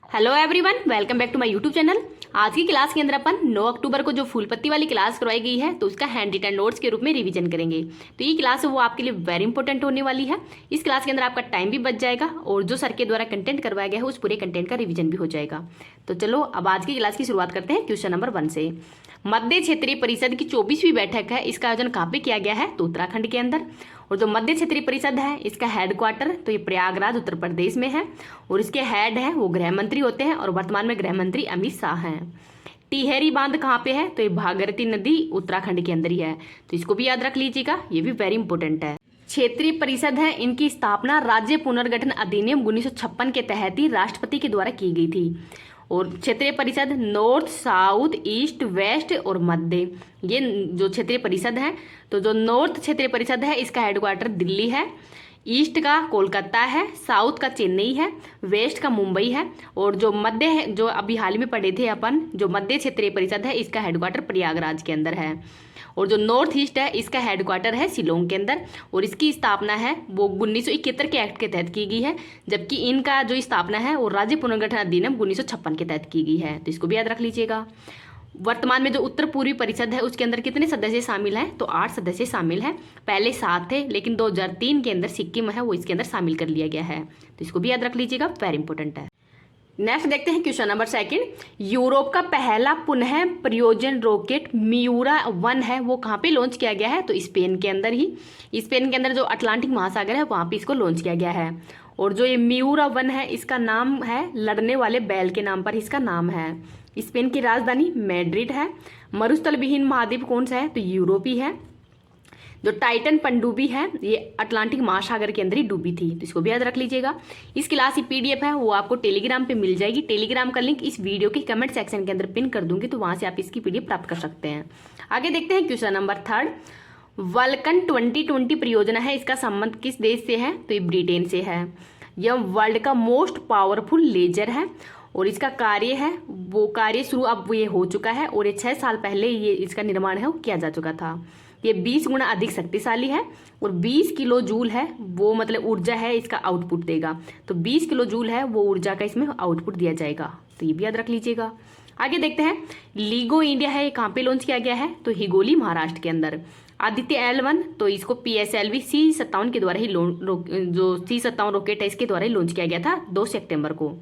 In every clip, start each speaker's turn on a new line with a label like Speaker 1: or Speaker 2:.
Speaker 1: Hello everyone, welcome back to my YouTube channel. आज की class के अंदर अपन 9 अक्टूबर को जो फूल पत्ती वाली क्लास करवाई गई है तो उसका हैंड रिटन नोट्स के रूप में रिवीजन करेंगे। तो ये क्लास है वो आपके लिए वेरी इंपॉर्टेंट होने वाली है। इस क्लास के अंदर आपका टाइम भी बच जाएगा और जो सर के द्वारा कंटेंट करवाया गया है उस पूरे कंटेंट का रिवीजन भी हो जाएगा। तो चलो अब आज की क्लास की शुरुआत करते हैं क्वेश्चन नंबर 1 से। मध्य क्षेत्रीय परिषद की 24वीं बैठक है, इसका आयोजन कहाँ पे किया गया है? तो उत्तराखंड के अंदर। और जो मध्य क्षेत्रीय परिषद है इसका हेडक्वार्टर तो ये प्रयागराज उत्तर प्रदेश में है और इसके हेड हैं वो गृह मंत्री होते हैं और वर्तमान में गृह मंत्री अमित शाह हैं। टिहरी बांध कहाँ पे है? तो ये भागीरथी नदी उत्तराखंड के अंदर ही है, तो इसको भी याद रख लीजिएगा, ये भी वेरी इंपॉर्टेंट है। क्षेत्रीय परिषद है, इनकी स्थापना राज्य पुनर्गठन अधिनियम 1956 के तहत ही राष्ट्रपति के द्वारा की गई थी। और क्षेत्रीय परिषद नॉर्थ, साउथ, ईस्ट, वेस्ट और मध्य, ये जो क्षेत्रीय परिषद है, तो जो नॉर्थ क्षेत्रीय परिषद है इसका हेडक्वार्टर दिल्ली है, ईस्ट का कोलकाता है, साउथ का चेन्नई है, वेस्ट का मुंबई है और जो मध्य है, जो अभी हाल ही में पढ़े थे अपन, जो मध्य क्षेत्रीय परिषद है इसका हेडक्वार्टर प्रयागराज के अंदर है। और जो नॉर्थ ईस्ट है इसका हेडक्वार्टर है शिलोंग के अंदर और इसकी स्थापना है वो 1971 के एक्ट के तहत की गई है, जबकि इनका जो स्थापना है वो राज्य पुनर्गठन अधिनियम 1956 के तहत की गई है, तो इसको भी याद रख लीजिएगा। वर्तमान में जो उत्तर पूर्वी परिषद है उसके अंदर कितने सदस्य शामिल हैं? तो 8 सदस्य शामिल हैं। पहले 7 थे लेकिन 2003 के अंदर सिक्किम है वो इसके अंदर शामिल कर लिया गया है, तो इसको भी याद रख लीजिएगा, वेरी इंपॉर्टेंट है। नेक्स्ट देखते हैं क्वेश्चन नंबर 2। यूरोप का पहला पुनः प्रयोजन रॉकेट मियूरा 1 है वो कहाँ पे लॉन्च किया गया है? तो स्पेन के अंदर ही। स्पेन के अंदर जो अटलांटिक महासागर है वहाँ पे इसको लॉन्च किया गया है। और जो ये मियूरा 1 है इसका नाम है लड़ने वाले बैल के नाम पर इसका नाम है। स्पेन की राजधानी मैड्रिड है। मरुस्थल विहीन महाद्वीप कौन सा है? तो यूरोपी है। जो टाइटन पनडुब्बी है ये अटलांटिक महासागर के अंदर ही डूबी थी, तो इसको भी याद रख लीजिएगा। इस क्लास की पीडीएफ है वो आपको टेलीग्राम पे मिल जाएगी। टेलीग्राम का लिंक इस वीडियो के कमेंट सेक्शन के अंदर पिन कर दूंगी, तो वहां से आप इसकी पीडीएफ प्राप्त कर सकते हैं। आगे देखते हैं क्वेश्चन नंबर 3। वल्कन 2020 परियोजना है, इसका संबंध किस देश से है? तो ये ब्रिटेन से है। यह वर्ल्ड का मोस्ट पावरफुल लेजर है और इसका कार्य है वो कार्य शुरू अब ये हो चुका है और ये 6 साल पहले ये इसका निर्माण है वो किया जा चुका था। ये 20 गुना अधिक शक्तिशाली है और 20 किलो जूल है वो मतलब ऊर्जा है इसका आउटपुट देगा, तो 20 किलो जूल है वो ऊर्जा का इसमें आउटपुट दिया जाएगा, तो ये भी याद रख लीजिएगा। आगे देखते हैं लीगो इंडिया है, ये कहाँ पे लॉन्च किया गया है? तो हिगोली महाराष्ट्र के अंदर। आदित्य L1 तो इसको PSLV C57 के द्वारा ही जो C57 रॉकेट है इसके द्वारा ही लॉन्च किया गया था 2 सितंबर को।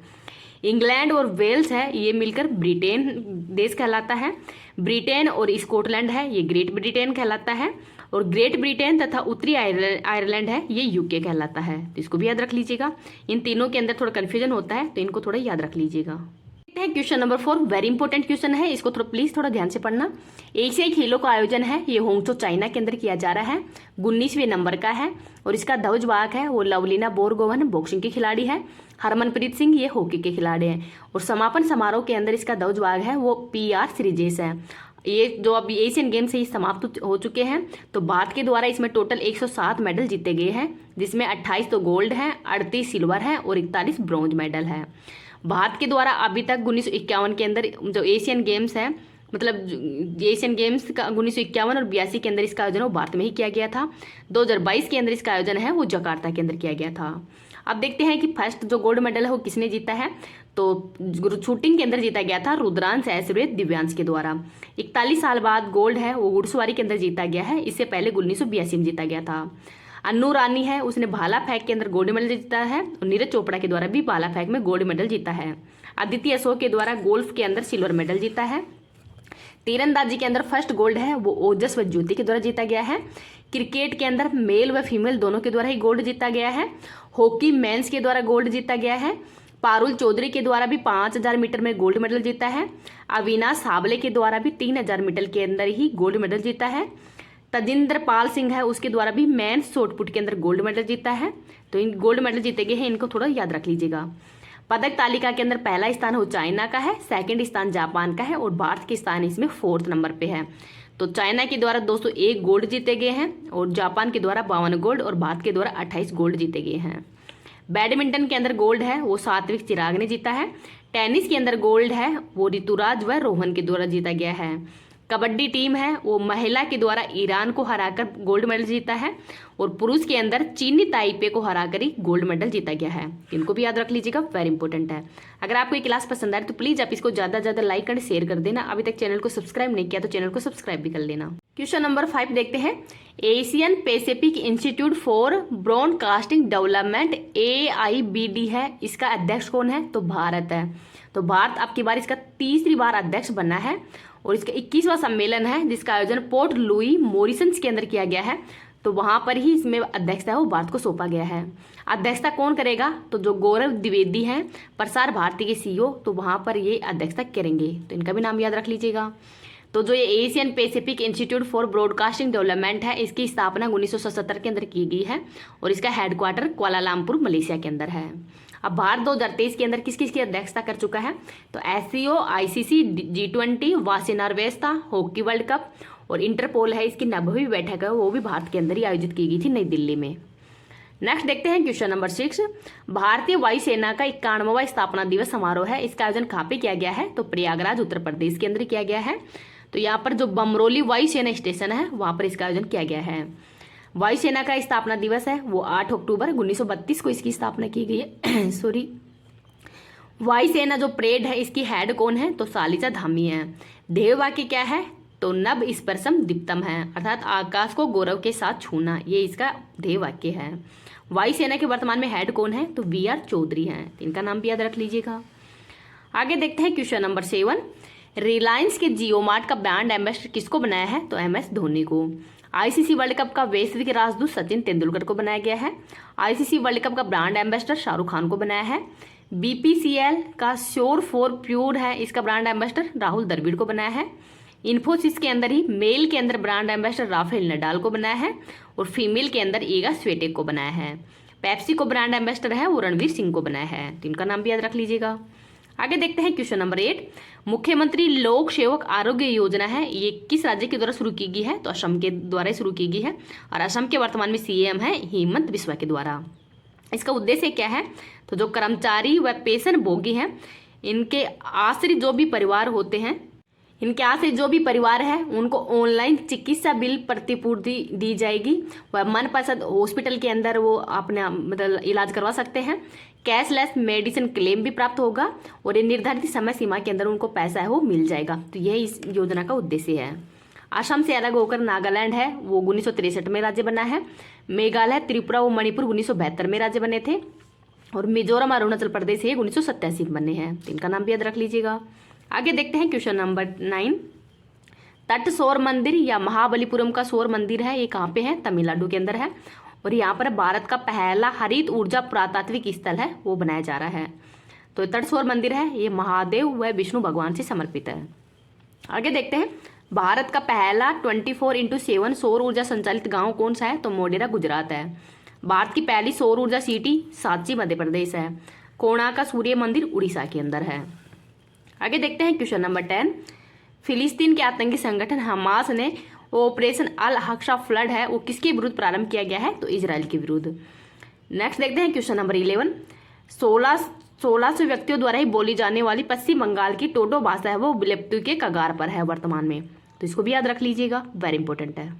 Speaker 1: इंग्लैंड और वेल्स है ये मिलकर ब्रिटेन देश कहलाता है। ब्रिटेन और स्कॉटलैंड है ये ग्रेट ब्रिटेन कहलाता है और ग्रेट ब्रिटेन तथा उत्तरी आयरलैंड है ये यूके कहलाता है, तो इसको भी याद रख लीजिएगा। इन तीनों के अंदर थोड़ा कन्फ्यूजन होता है तो इनको थोड़ा याद रख लीजिएगा। Question number 4 very important question है, इसको थोड़ा प्लीज थोड़ा ध्यान से पढ़ना। एशियाई खेलों का आयोजन है ये होंगचो चाइना के अंदर किया जा रहा है, 19वें नंबर का है और इसका ध्वजवाहक है वो लवलीना बोरगोहन बॉक्सिंग की खिलाड़ी है। हरमनप्रीत सिंह ये हॉकी के खिलाड़ी हैं और समापन समारोह के अंदर इसका ध्वजवाहक है वो PR श्रीजेश है। ये जो अभी एशियन गेम्स से समाप्त हो चुके हैं, तो भारत के द्वारा इसमें टोटल 107 मेडल जीते गए हैं, जिसमें 28 तो गोल्ड हैं, 38 सिल्वर है और 41 ब्रॉन्ज मेडल है। भारत के द्वारा अभी तक 1951 के अंदर जो एशियन गेम्स है मतलब एशियन गेम्स का 1951 और 82 के अंदर इसका आयोजन वो भारत में ही किया गया था। 2022 के अंदर इसका आयोजन है वो जकार्ता के अंदर किया गया था। अब देखते हैं कि फर्स्ट जो गोल्ड मेडल है वो किसने जीता है? तो शूटिंग के अंदर जीता गया था रुद्रांश ऐश्वर्य दिव्यांश के द्वारा। 41 साल बाद गोल्ड है वो घुड़सवारी के अंदर जीता गया है, इससे पहले 1982 में जीता गया था। अन्नू रानी है उसने भाला फेंक के अंदर गोल्ड मेडल जीता है और नीरज चोपड़ा के द्वारा भी भाला फेंक में गोल्ड मेडल जीता है। आदित्य अशोक के द्वारा गोल्फ के अंदर सिल्वर मेडल जीता है। तीरंदाजी के अंदर फर्स्ट गोल्ड है वो ओजस व ज्योति के द्वारा जीता गया है। क्रिकेट के अंदर मेल व फीमेल दोनों के द्वारा ही गोल्ड जीता गया है। हॉकी मेंस के द्वारा गोल्ड जीता गया है। पारुल चौधरी के द्वारा भी 5000 मीटर में गोल्ड मेडल जीता है। अविनाश सावले के द्वारा भी 3000 मीटर के अंदर ही गोल्ड मेडल जीता है। तजिंदर पाल सिंह है उसके द्वारा भी मेंस शॉटपुट के अंदर गोल्ड मेडल जीता है, तो इन गोल्ड मेडल जीते गए हैं, इनको थोड़ा याद रख लीजिएगा। पदक तालिका के अंदर पहला स्थान हो चाइना का है, सेकंड स्थान जापान का है और भारत के स्थान इसमें 4th नंबर पे है। तो चाइना के द्वारा 201 गोल्ड जीते गए हैं और जापान के द्वारा 52 गोल्ड और भारत के द्वारा 28 गोल्ड जीते गए हैं। बैडमिंटन के अंदर गोल्ड है वो सात्विक चिराग ने जीता है। टेनिस के अंदर गोल्ड है वो ऋतुराज व रोहन के द्वारा जीता गया है। कबड्डी टीम है वो महिला के द्वारा ईरान को हराकर गोल्ड मेडल जीता है और पुरुष के अंदर चीनी ताइपे को हराकर ही गोल्ड मेडल जीता गया है। इनको भी याद रख लीजिएगा, वेरी इंपॉर्टेंट है। अगर आपको ये क्लास पसंद आए तो प्लीज़ आप इसको ज़्यादा से ज़्यादा लाइक कर शेयर कर देना। अभी तक चैनल को सब्सक्राइब नहीं किया तो चैनल को सब्सक्राइब भी कर लेना। क्वेश्चन नंबर 5 देखते हैं। Asian Pacific institute for broadcasting development AIBD है, इसका अध्यक्ष कौन है? तो भारत है। तो भारत अब की बार इसका तीसरी बार अध्यक्ष बना है और इसका 21वां सम्मेलन है जिसका आयोजन पोर्ट लुई मॉरिशस के अंदर किया गया है। तो वहां पर ही इसमें अध्यक्षता है वो भारत को सौंपा गया है। अध्यक्षता कौन करेगा? तो जो गौरव द्विवेदी हैं, प्रसार भारती के CEO, तो वहां पर ये अध्यक्षता करेंगे। तो इनका भी नाम याद रख लीजिएगा। तो जो ये Asian Pacific institute for broadcasting development है, इसकी स्थापना 1977 के अंदर की गई है और इसका हेडक्वार्टर कुआलालंपुर मलेशिया के अंदर है। अब भारत 2023 के अंदर किस किस की अध्यक्षता कर चुका है? तो SCO, ICC, G20, वासेनारवेस्ता, हॉकी वर्ल्ड कप और इंटरपोल है, इसकी 90वीं बैठक है, वो भी भारत के अंदर ही आयोजित की गई थी नई दिल्ली में। नेक्स्ट देखते हैं क्वेश्चन नंबर 6। भारतीय वायुसेना का 91वां स्थापना दिवस समारोह है, इसका आयोजन कहाँ पे किया गया है? तो प्रयागराज उत्तर प्रदेश के अंदर किया गया है। तो यहाँ पर जो बमरोली वायुसेना स्टेशन है वहां पर इसका आयोजन किया गया है। वायुसेना का स्थापना दिवस है वो 8 अक्टूबर 1932 को इसकी स्थापना की गई है। सॉरी, वायुसेना जो परेड है इसकी हेड कौन है? तो सालिचा धामी है। ध्येय वाक्य क्या है? तो नभ स्पर्शम दीप्तम है, अर्थात आकाश को गौरव के साथ छूना, ये इसका ध्येय वाक्य है। वायुसेना के वर्तमान में हेड कौन है? तो VR चौधरी हैं, इनका नाम भी याद रख लीजिएगा। आगे देखते हैं क्वेश्चन नंबर 7। रिलायंस के जियो मार्ट का ब्रांड एम्बेसडर किसको बनाया है? तो MS धोनी को। ICC वर्ल्ड कप का वैश्विक राजदूत सचिन तेंदुलकर को बनाया गया है। ICC वर्ल्ड कप का ब्रांड एम्बेसडर शाहरुख खान को बनाया है। BPCL का श्योर फॉर प्योर है, इसका ब्रांड एम्बेसडर राहुल द्रविड़ को बनाया है। इन्फोसिस के अंदर ही मेल के अंदर ब्रांड एम्बेसडर राफेल नडाल को बनाया है और फीमेल के अंदर ईगा स्वेटेक को बनाया है। पेप्सी को ब्रांड एम्बेसडर है वो रणवीर सिंह को बनाया है, तो इनका नाम भी याद रख लीजिएगा। आगे देखते हैं क्वेश्चन नंबर 8। मुख्यमंत्री लोक सेवक आरोग्य योजना है, ये किस राज्य के द्वारा शुरू की गई है? तो असम के द्वारा शुरू की गई है और असम के वर्तमान में CM है हेमंत बिस्वा के द्वारा। इसका उद्देश्य क्या है? तो जो कर्मचारी व पेंशन भोगी हैं, इनके आश्रित जो भी परिवार होते हैं, इनके आश्रित जो भी परिवार है उनको ऑनलाइन चिकित्सा बिल प्रतिपूर्ति दी जाएगी व मनपसंद हॉस्पिटल के अंदर वो अपना मतलब इलाज करवा सकते हैं। कैशलेस मेडिसिन क्लेम भी प्राप्त होगा और ये निर्धारित समय सीमा के अंदर उनको पैसा है वो मिल जाएगा। तो यही इस योजना का उद्देश्य है। असम से अलग होकर नागालैंड है वो 1963 में राज्य बना है। मेघालय, त्रिपुरा व मणिपुर 1972 में राज्य बने थे और मिजोरम अरुणाचल प्रदेश है 1987 में बने हैं, तो इनका नाम भी याद रख लीजिएगा। आगे देखते हैं क्वेश्चन नंबर 9। तट सौर मंदिर या महाबलीपुरम का सौर मंदिर है, ये कहाँ पे है? तमिलनाडु के अंदर है और यहाँ पर भारत का पहला हरित ऊर्जा पुरातात्विक स्थल है वो बनाया जा रहा है। तो तट सौर मंदिर है ये महादेव व विष्णु भगवान से समर्पित है। आगे देखते हैं भारत का पहला 24x7 सौर ऊर्जा संचालित गाँव कौन सा है? तो मोढेरा गुजरात है। भारत की पहली सौर ऊर्जा सिटी सांची मध्य प्रदेश है। कोणार्क का सूर्य मंदिर उड़ीसा के अंदर है। आगे देखते हैं क्वेश्चन नंबर 10। फिलिस्तीन के आतंकी संगठन हमास ने ऑपरेशन अल अक्सा फ्लड है वो किसके विरुद्ध प्रारंभ किया गया है? तो इजराइल के विरुद्ध। नेक्स्ट देखते हैं क्वेश्चन नंबर 11। 1600 व्यक्तियों द्वारा ही बोली जाने वाली पश्चिम बंगाल की टोटो भाषा है वो विलुप्ति के कगार पर है वर्तमान में, तो इसको भी याद रख लीजिएगा, वेरी इंपॉर्टेंट है।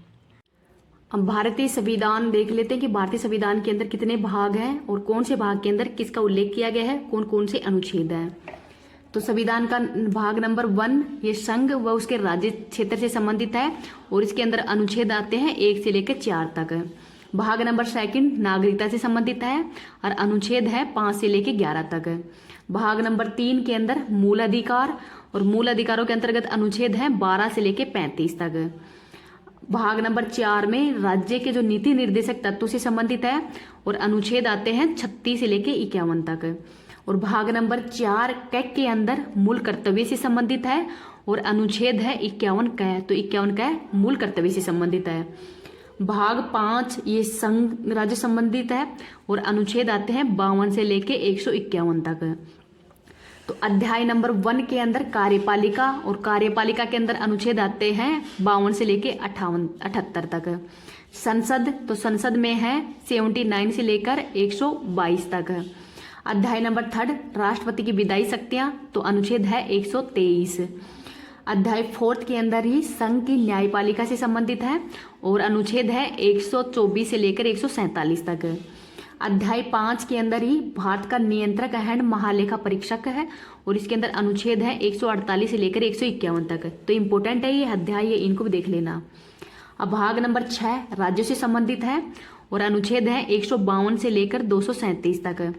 Speaker 1: अब भारतीय संविधान देख लेते हैं कि भारतीय संविधान के अंदर कितने भाग हैं और कौन से भाग के अंदर किसका उल्लेख किया गया है, कौन कौन से अनुच्छेद हैं। तो संविधान का भाग नंबर 1 ये संघ व उसके राज्य क्षेत्र से संबंधित है और इसके अंदर अनुच्छेद आते हैं 1 से लेकर 4 तक। भाग नंबर 2 नागरिकता से संबंधित है और अनुच्छेद है 5 से लेकर 11 तक। भाग नंबर 3 के अंदर मूल अधिकार और मूल अधिकारों के अंतर्गत अनुच्छेद है 12 से लेकर 35 तक। भाग नंबर 4 में राज्य के जो नीति निर्देशक तत्वों से संबंधित है और अनुच्छेद आते हैं 36 से लेकर 51 तक। और भाग नंबर 4 कैक के अंदर मूल कर्तव्य से संबंधित है और अनुच्छेद है 51 क, तो 51 क मूल कर्तव्य से संबंधित है। भाग 5 ये संघ राज्य संबंधित है और अनुच्छेद आते हैं 52 से लेके 151 तक। तो अध्याय नंबर 1 के अंदर कार्यपालिका और कार्यपालिका के अंदर अनुच्छेद आते हैं 52 से लेके 78 तक। संसद, तो संसद में है 79 से लेकर 122 तक। अध्याय नंबर 3 राष्ट्रपति की विधायी शक्तियां, तो अनुच्छेद है 123। अध्याय 4 के अंदर ही संघ की न्यायपालिका से संबंधित है और अनुच्छेद है 124 से लेकर 147 तक। अध्याय 5 के अंदर ही भारत का नियंत्रक एंड महालेखा परीक्षक है और इसके अंदर अनुच्छेद है 148 से लेकर 151 तक। तो इम्पोर्टेंट है ये अध्याय, ये इनको भी देख लेना। अब भाग नंबर 6 राज्यों से संबंधित है और अनुच्छेद है 152 से लेकर 237 तक।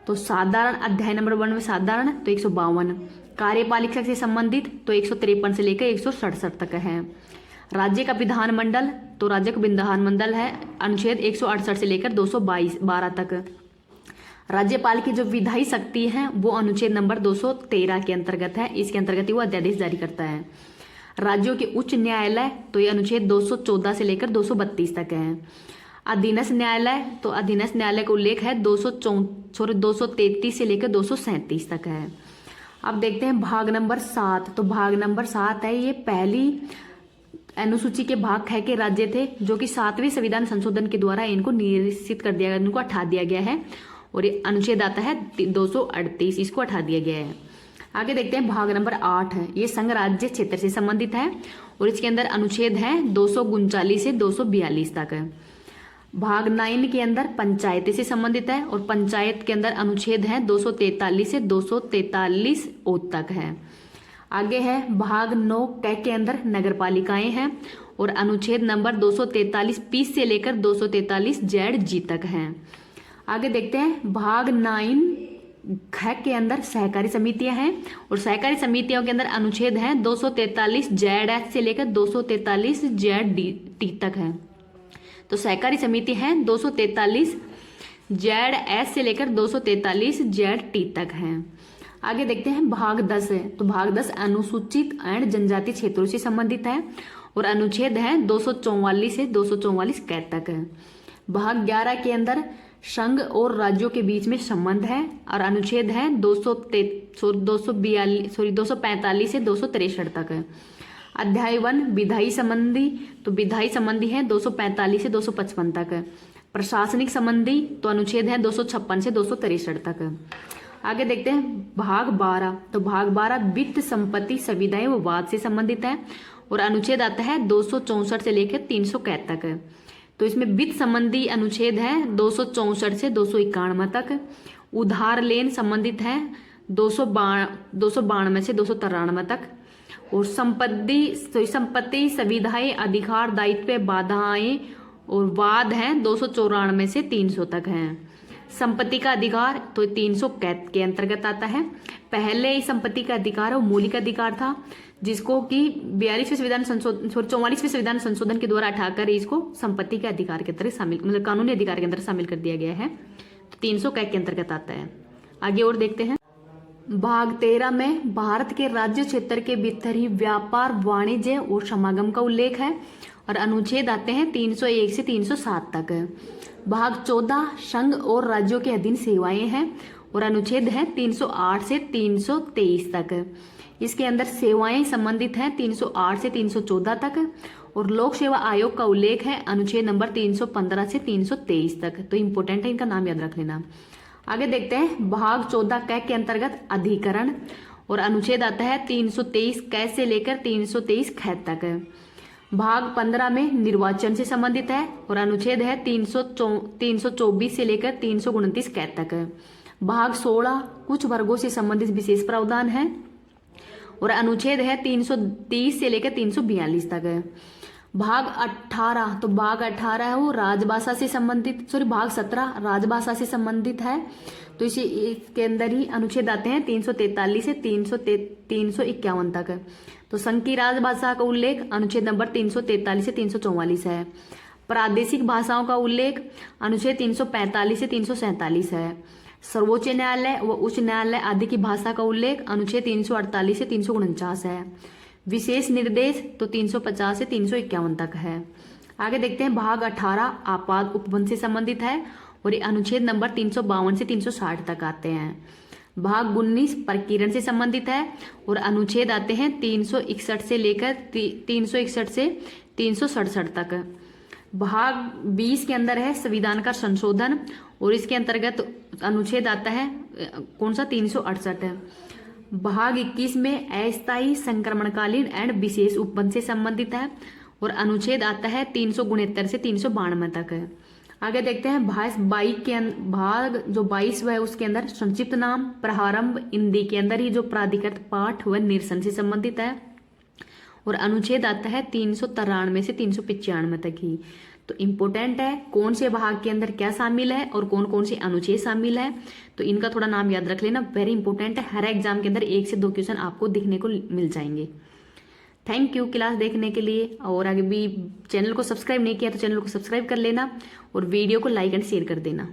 Speaker 1: तो साधारण अध्याय नंबर 1 में साधारण तो 152, कार्यपालिका से संबंधित तो 153 से लेकर 167 तक है। राज्य का विधानमंडल तो राज्य का विधानमंडल है अनुच्छेद 168 से लेकर 212 तक। राज्यपाल की जो विधायी शक्ति है वो अनुच्छेद नंबर 213 के अंतर्गत है, इसके अंतर्गत ही वो अध्यादेश जारी करता है। राज्यों के उच्च न्यायालय तो ये अनुच्छेद 214 से लेकर 232 तक है। अधीनस्थ न्यायालय तो अधीनस्थ न्यायालय का उल्लेख है 233 से लेकर 237 तक है। अब देखते हैं भाग नंबर 7। तो भाग नंबर 7 है, ये पहली अनुसूची के भाग है के राज्य थे जो कि 7वें संविधान संशोधन के द्वारा इनको निश्चित कर दिया गया, इनको हटा दिया गया है और ये अनुच्छेद आता है 238, इसको हटा दिया गया है। आगे देखते हैं भाग नंबर 8 है, ये संघ राज्य क्षेत्र से संबंधित है और इसके अंदर अनुच्छेद है 239 से 242 तक। भाग 9 के अंदर पंचायतें से संबंधित है और पंचायत के अंदर अनुच्छेद है 243 से 243 ओ तक है। आगे है भाग 9 के अंदर नगर पालिकाएं हैं और अनुच्छेद नंबर 243 पी से लेकर 243 जेड जी तक हैं। आगे देखते हैं भाग 9 के अंदर सहकारी समितियां हैं और सहकारी समितियों के अंदर अनुच्छेद है 243 जेड एच से लेकर 243 जेड टी तक है। तो सहकारी समिति है 243 जेड एस से लेकर 243 जेड टी तक है। आगे देखते हैं भाग 10 है, तो भाग 10 अनुसूचित एंड जनजाति क्षेत्रों से संबंधित है और अनुच्छेद है 244 से 244 कै तक है। भाग 11 के अंदर संघ और राज्यों के बीच में संबंध है और अनुच्छेद है 245 से 263 तक है। अध्याय 1 विधायी संबंधी, तो विधायी संबंधी है 245 से 255 तक है। प्रशासनिक संबंधी तो अनुच्छेद है 256 से 263 तक है। आगे देखते हैं भाग 12, तो भाग 12 वित्त संपत्ति संविदाएं व वाद से संबंधित है और अनुच्छेद आता है 264 से लेकर 300 कै तक है। तो इसमें वित्त संबंधी अनुच्छेद है 264 से 291 तक। उधार लेन संबंधित है 292 से 293 तक और संपत्ति संविधाएं अधिकार दायित्व बाधाएं और वाद है 294 से 300 तक है। संपत्ति का अधिकार तो 300 के अंतर्गत आता है। पहले ही संपत्ति का अधिकार वो मौलिक अधिकार था जिसको कि 44वें संविधान संशोधन के द्वारा हटाकर इसको संपत्ति के अधिकार के अंदर शामिल, मतलब कानूनी अधिकार के अंदर शामिल कर दिया गया है। तो 300 के अंतर्गत आता है। आगे और देखते हैं भाग 13 में भारत के राज्य क्षेत्र के भीतर ही व्यापार वाणिज्य और समागम का उल्लेख है और अनुच्छेद आते हैं 301 से 307 तक। भाग 14 संघ और राज्यों के अधीन सेवाएं हैं और अनुच्छेद है 308 से 323 तक। इसके अंदर सेवाएं संबंधित हैं 308 से 314 तक और लोक सेवा आयोग का उल्लेख है अनुच्छेद नंबर 315 से 323 तक। तो इम्पोर्टेंट है, इनका नाम याद रख लेना। आगे देखते हैं भाग 14 के अंतर्गत अधिकरण और अनुच्छेद आता है 323 कै से लेकर 323 ख तक। भाग 15 में निर्वाचन से संबंधित है और अनुच्छेद है 324 से लेकर 329 कै तक। भाग 16 कुछ वर्गों से संबंधित विशेष प्रावधान है और अनुच्छेद है 330 से लेकर 342 तक। भाग 18, तो भाग 18 है वो राजभाषा से संबंधित, भाग 17 राजभाषा से संबंधित है। तो इसके अंदर ही अनुच्छेद आते हैं 343 से 351 तक। तो संघ की राजभाषा का उल्लेख अनुच्छेद नंबर 343 से 344 है। प्रादेशिक भाषाओं का उल्लेख अनुच्छेद 345 से 347 है। सर्वोच्च न्यायालय व उच्च न्यायालय आदि की भाषा का उल्लेख अनुच्छेद 348 से 349 है। विशेष निर्देश तो 350 से 351 तक है। आगे देखते हैं भाग 18 आपात उपबंध से संबंधित है और ये अनुच्छेद नंबर 352 से 360 तक आते हैं। भाग 19 प्रकीर्णन से संबंधित है और अनुच्छेद आते हैं 361 से लेकर 361 से 367 तक। भाग 20 के अंदर है संविधान का संशोधन और इसके अंतर्गत अनुच्छेद आता है कौन सा 368 है। भाग 21 में अस्थायी संक्रमणकालीन एंड विशेष उपवन से संबंधित है और अनुच्छेद आता है 369 से 392 तक है। आगे देखते हैं भाग जो 22 है उसके अंदर संक्षिप्त नाम प्रारंभ हिंदी के अंदर ही जो प्राधिकृत पाठ व निरसन से संबंधित है और अनुच्छेद आता है 393 से 395 तक ही। तो इम्पोर्टेंट है कौन से भाग के अंदर क्या शामिल है और कौन कौन से अनुच्छेद शामिल है, तो इनका थोड़ा नाम याद रख लेना, वेरी इंपॉर्टेंट है। हर एग्जाम के अंदर 1 से 2 क्वेश्चन आपको दिखने को मिल जाएंगे। थैंक यू क्लास देखने के लिए, और आगे भी चैनल को सब्सक्राइब नहीं किया तो चैनल को सब्सक्राइब कर लेना और वीडियो को लाइक एंड शेयर कर देना।